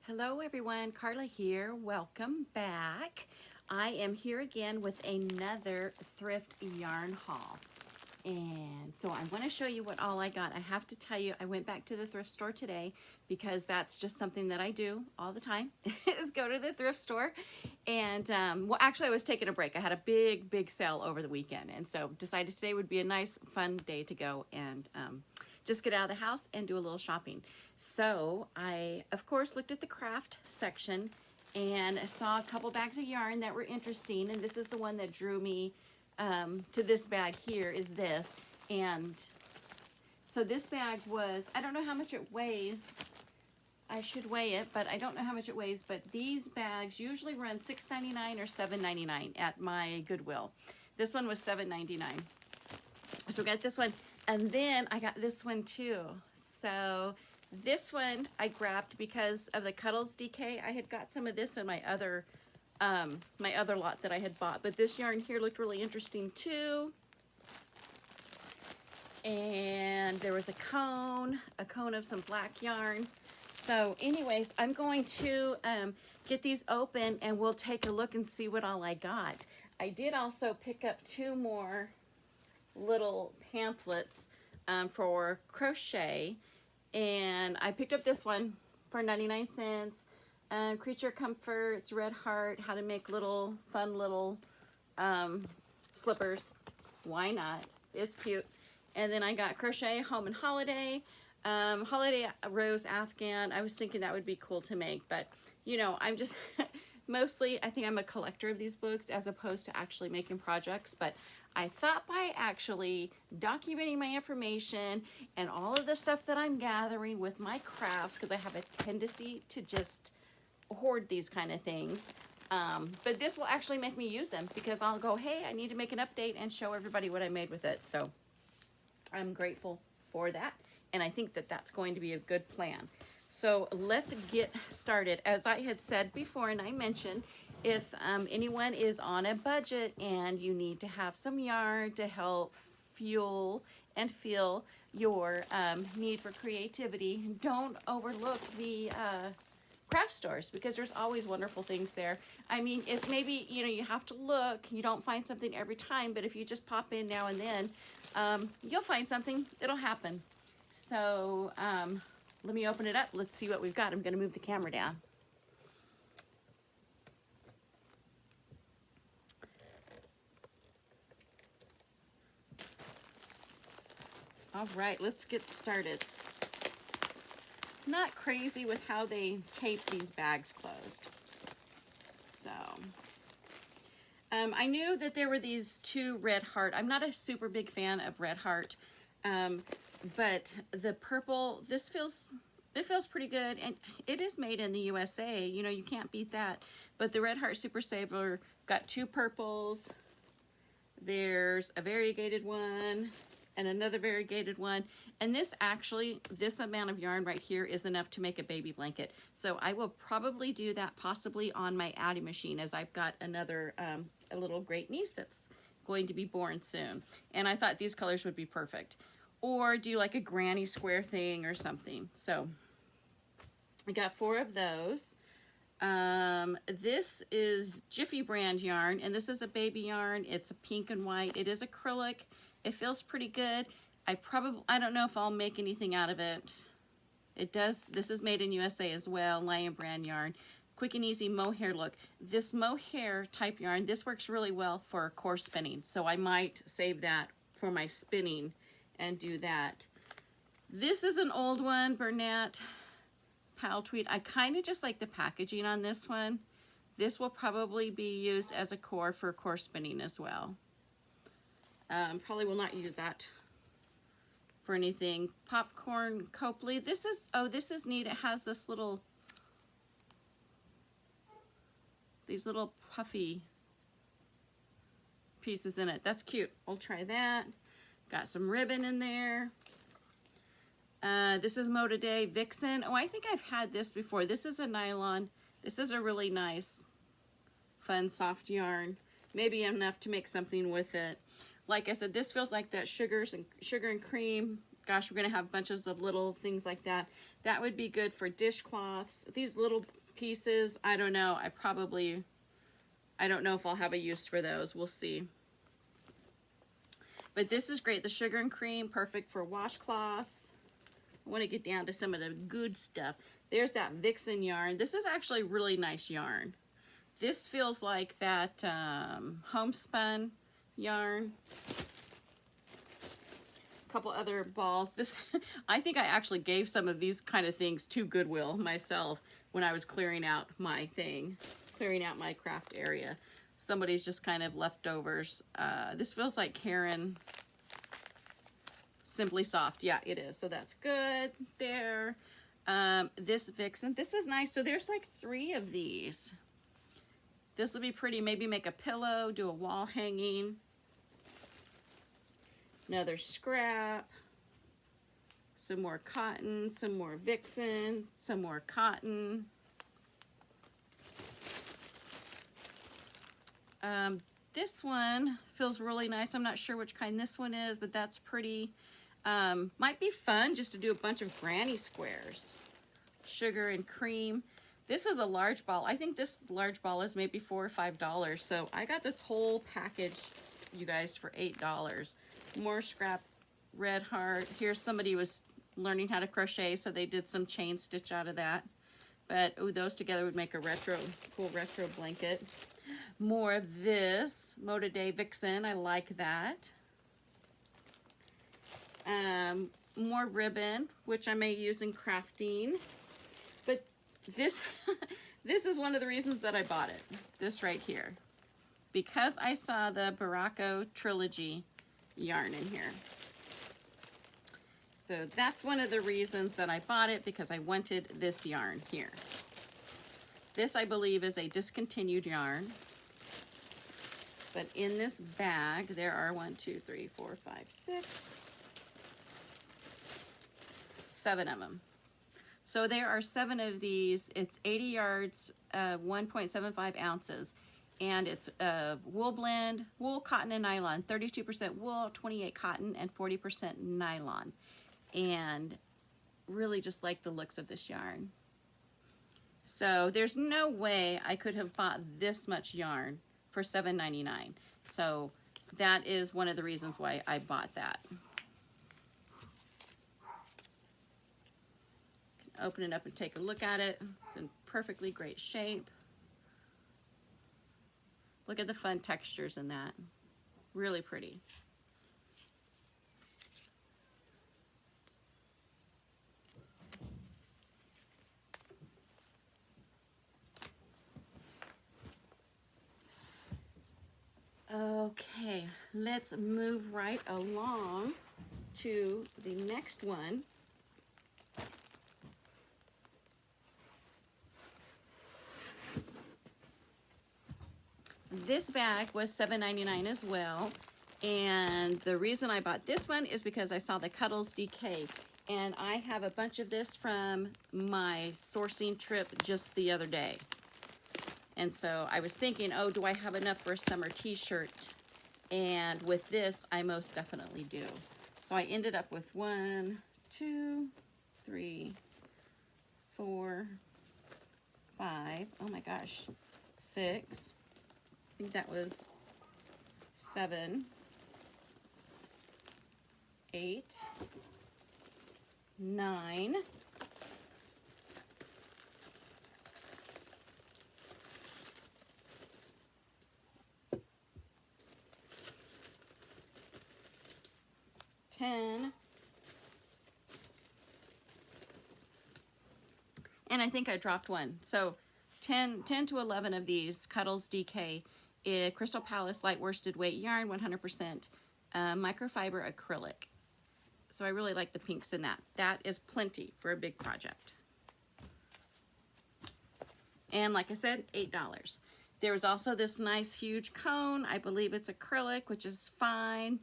Hello everyone, Carla here. Welcome back. I am here again with another thrift yarn haul. And so I want to show you what all I got. I have to tell you, I went back to the thrift store today because that's just something that I do all the time is go to the thrift store. And well, actually I was taking a break. I had a big sale over the weekend. And so decided today would be a nice fun day to go and just get out of the house and do a little shopping. So I, of course, looked at the craft section and saw a couple bags of yarn that were interesting. And this is the one that drew me to this bag here is this. And so this bag was, I don't know how much it weighs. I should weigh it, but I don't know how much it weighs. But these bags usually run $6.99 or $7.99 at my Goodwill. This one was $7.99. So we got this one. And then I got this one too. So this one I grabbed because of the Cuddles DK. I had got some of this in my other lot that I had bought, but this yarn here looked really interesting too. And there was a cone of some black yarn. So anyways, I'm going to get these open and we'll take a look and see what all I got. I did also pick up two more little pamphlets for crochet, and I picked up this one for 99 cents. Creature Comforts, Red Heart, how to make little fun little slippers. Why not? It's cute. And then I got Crochet Home and Holiday, Holiday Rose Afghan. I was thinking that would be cool to make, but you know, I'm just mostly, I think I'm a collector of these books as opposed to actually making projects, but I thought by actually documenting my information and all of the stuff that I'm gathering with my crafts, because I have a tendency to just hoard these kind of things, but this will actually make me use them because I'll go, hey, I need to make an update and show everybody what I made with it. So I'm grateful for that, and I think that that's going to be a good plan. So let's get started. As I had said before, and I mentioned, if anyone is on a budget and you need to have some yarn to help fuel and fill your need for creativity, don't overlook the craft stores because there's always wonderful things there. I mean, it's maybe, you know, you have to look, you don't find something every time, but if you just pop in now and then, you'll find something, it'll happen. So let me open it up. Let's see what we've got. I'm going to move the camera down. All right, let's get started. Not crazy with how they tape these bags closed. So, I knew that there were these two Red Heart. I'm not a super big fan of Red Heart, but the purple, it feels pretty good, and it is made in the USA. You know, you can't beat that. But the Red Heart Super Saver got two purples. There's a variegated one and another variegated one, and this amount of yarn right here is enough to make a baby blanket. So I will probably do that possibly on my Addie machine, as I've got another a little great niece that's going to be born soon, and I thought these colors would be perfect. Or do like a granny square thing or something. So I got 4 of those. This is Jiffy brand yarn, and this is a baby yarn. It's a pink and white. It is acrylic. It feels pretty good. I don't know if I'll make anything out of it. It does. This is made in USA as well. Lion brand yarn. Quick and easy mohair look. This mohair type yarn, this works really well for core spinning. So I might save that for my spinning and do that. This is an old one, Bernat Pal Tweed. I kind of just like the packaging on this one. This will probably be used as a core for core spinning as well. Probably will not use that for anything. Popcorn Copley. This is neat. It has this these little puffy pieces in it. That's cute. I'll try that. Got some ribbon in there. This is Moda Day Vixen. Oh, I think I've had this before. This is a nylon. This is a really nice, fun, soft yarn. Maybe enough to make something with it. Like I said, this feels like that sugar and cream gosh, we're gonna have bunches of little things like that. That would be good for dishcloths. These little pieces, I don't know. I don't know if I'll have a use for those. We'll see. But this is great. The sugar and cream, perfect for washcloths. I want to get down to some of the good stuff. There's that Vixen yarn. This is actually really nice yarn. This feels like that homespun yarn. A couple other balls. This, I think I actually gave some of these kind of things to Goodwill myself when I was clearing out my thing, clearing out my craft area. Somebody's just kind of leftovers. This feels like Karen Simply Soft. Yeah, it is. So that's good there. This Vixen, this is nice. So there's like 3 of these. This will be pretty. Maybe make a pillow, do a wall hanging. Another scrap. Some more cotton, some more Vixen, some more cotton. This one feels really nice. I'm not sure which kind this one is, but that's pretty. Might be fun just to do a bunch of granny squares. Sugar and cream. This is a large ball. I think this large ball is maybe $4 or $5. So I got this whole package, you guys, for $8. More scrap red heart. Here somebody was learning how to crochet, so they did some chain stitch out of that. But ooh, those together would make a cool retro blanket. More of this Moda Day Vixen. I like that. More ribbon, which I may use in crafting. But this, this is one of the reasons that I bought it. This right here. Because I saw the Baracco Trilogy yarn in here. So that's one of the reasons that I bought it, because I wanted this yarn here. This, I believe, is a discontinued yarn. But in this bag, there are 1, 2, 3, 4, 5, 6, 7 of them. So there are 7 of these. It's 80 yards, 1.75 ounces. And it's a wool blend, wool, cotton, and nylon. 32% wool, 28 cotton, and 40% nylon. And really just like the looks of this yarn. So there's no way I could have bought this much yarn for $7.99. So that is one of the reasons why I bought that. Open it up and take a look at it. It's in perfectly great shape. Look at the fun textures in that. Really pretty. Okay, let's move right along to the next one. This bag was $7.99 as well, and the reason I bought this one is because I saw the Cuddles DK, and I have a bunch of this from my sourcing trip just the other day. And so I was thinking, oh, do I have enough for a summer t-shirt? And with this, I most definitely do. So I ended up with 1, 2, 3, 4, 5, oh my gosh, 6, I think that was 7, 8, 9, 10, and I think I dropped one. So 10 to 11 of these Cuddles DK Crystal Palace light worsted weight yarn, 100% microfiber acrylic. So I really like the pinks in that. That is plenty for a big project. And like I said, $8. There was also this nice huge cone. I believe it's acrylic, which is fine.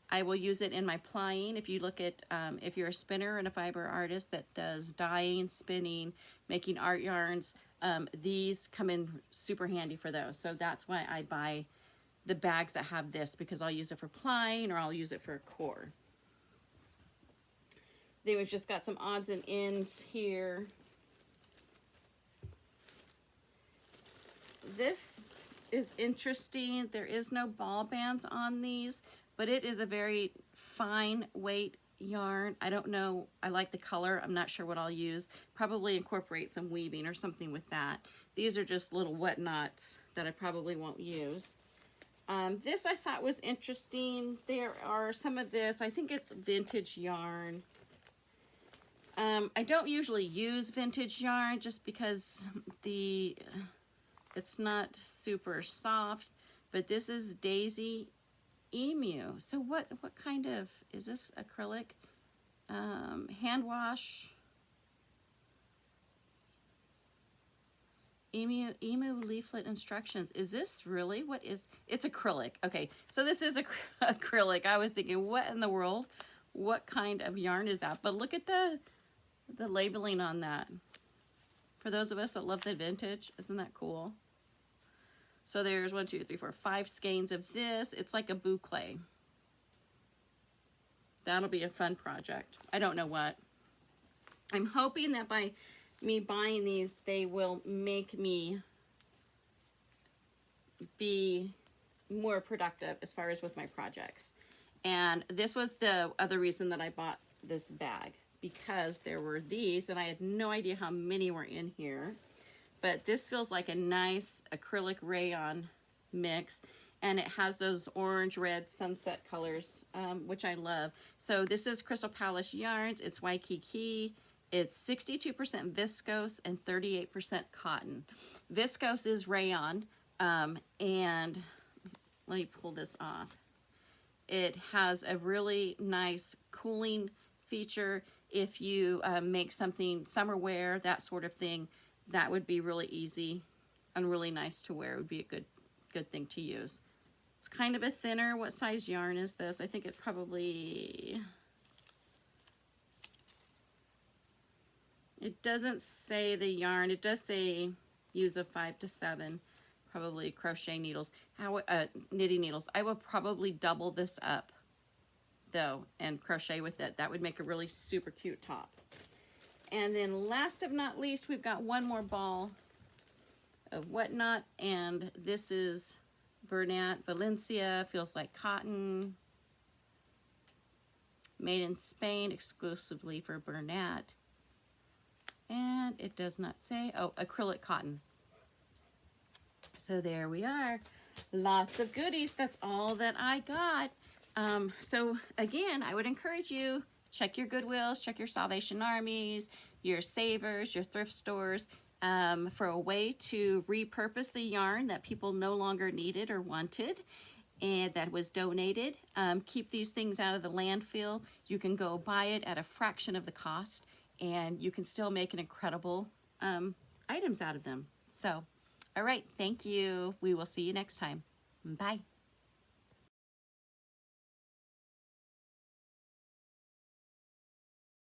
I will use it in my plying. If you look at, if you're a spinner and a fiber artist that does dyeing, spinning, making art yarns, these come in super handy for those. So that's why I buy the bags that have this, because I'll use it for plying or I'll use it for a core. Then we've just got some odds and ends here. This is interesting. There is no ball bands on these, but it is a very fine weight yarn. I don't know. I like the color. I'm not sure what I'll use. Probably incorporate some weaving or something with that. These are just little whatnots that I probably won't use. This I thought was interesting. There are some of this. I think it's vintage yarn. I don't usually use vintage yarn just because it's not super soft, but this is Daisy Emu. So what kind of, is this acrylic? Hand wash. Emu leaflet instructions. Is this really, what is, it's acrylic. Okay, so this is acrylic. I was thinking, what in the world? What kind of yarn is that? But look at the labeling on that. For those of us that love the vintage, isn't that cool? So there's 1, 2, 3, 4, 5 skeins of this. It's like a boucle. That'll be a fun project. I don't know what. I'm hoping that by me buying these, they will make me be more productive as far as with my projects. And this was the other reason that I bought this bag, because there were these, and I had no idea how many were in here. But this feels like a nice acrylic rayon mix, and it has those orange, red, sunset colors, which I love. So this is Crystal Palace Yarns. It's Waikiki. It's 62% viscose and 38% cotton. Viscose is rayon, and let me pull this off. It has a really nice cooling feature. If you make something summer wear, that sort of thing, that would be really easy and really nice to wear. It would be a good thing to use. It's kind of a thinner. What size yarn is this? I think it's probably, it doesn't say the yarn. It does say use a 5 to 7, probably crochet needles, knitting needles. I will probably double this up though and crochet with it. That would make a really super cute top. And then last but not least, we've got one more ball of Whatnot, and this is Bernat Valencia. Feels like cotton. Made in Spain exclusively for Bernat. And it does not say, oh, acrylic cotton. So there we are. Lots of goodies. That's all that I got. So again, I would encourage you, check your Goodwills, check your Salvation Armies, your Savers, your thrift stores, for a way to repurpose the yarn that people no longer needed or wanted and that was donated. Keep these things out of the landfill. You can go buy it at a fraction of the cost, and you can still make an incredible items out of them. So, all right, thank you. We will see you next time. Bye.